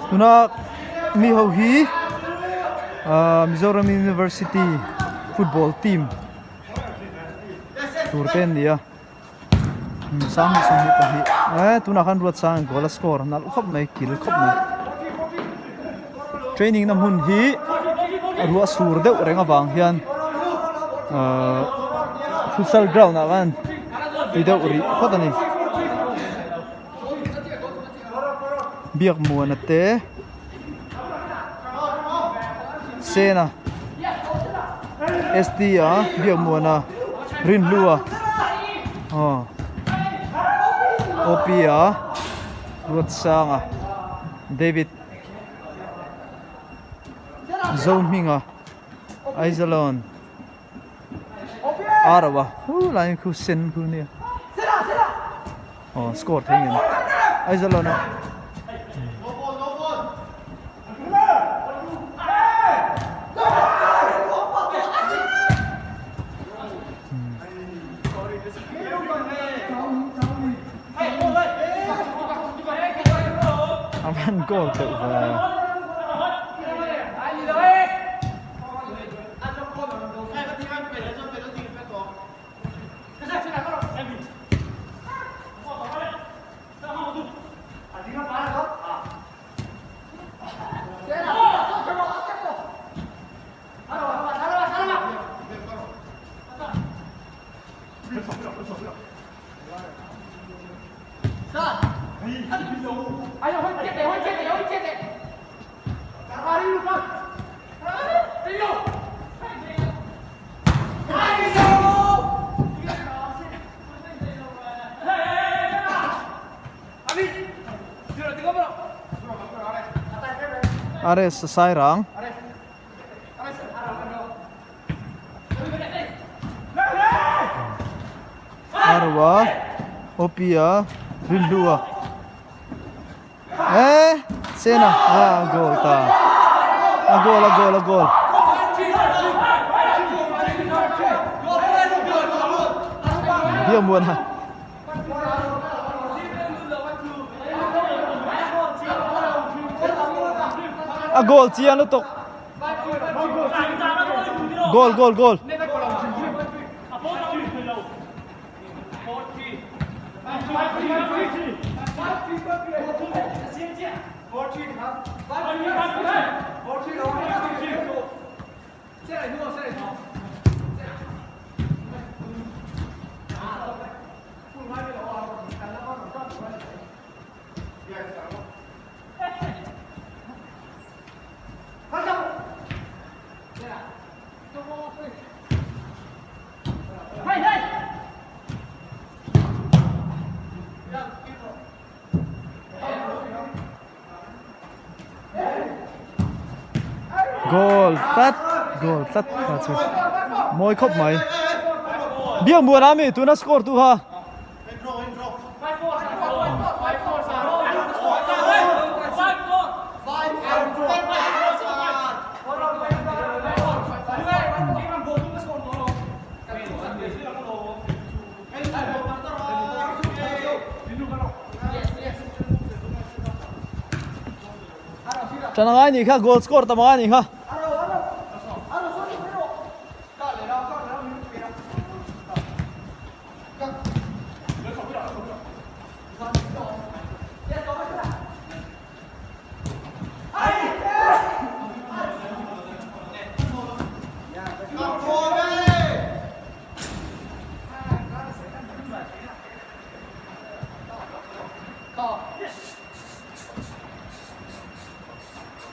Tuna mi ho hi Mizoram University football team turpen dia sang hi pahi tuna kan ruat sang goal score nal khop mai kill khop mai training nam hun hi arua sur deuh renga wang hian futsal ground awan ideu ri khotani biak muan ate sena SD biak muana rin lua opia ruat sanga David zone minga aizalon arawa line khu sen khu ni score thengin aizalona aman goal tự và Ares Sairang Arwa Opia Rindua Sena goal ta goal dia muan ha goal chia nó tục goal goal phát môi khóc mày biết mùa nào mi tu nó score tu ha Chẳng ai nhỉ ha goal score tao ai nhỉ ha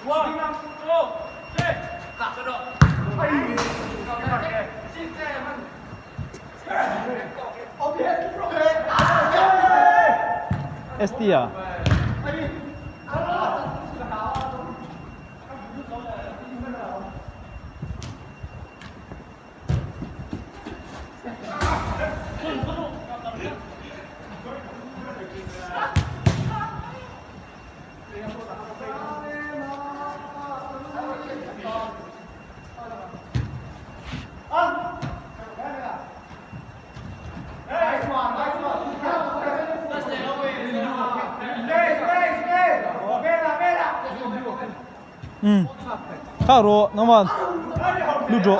One, two, SD à? Caro, non va. Lucio.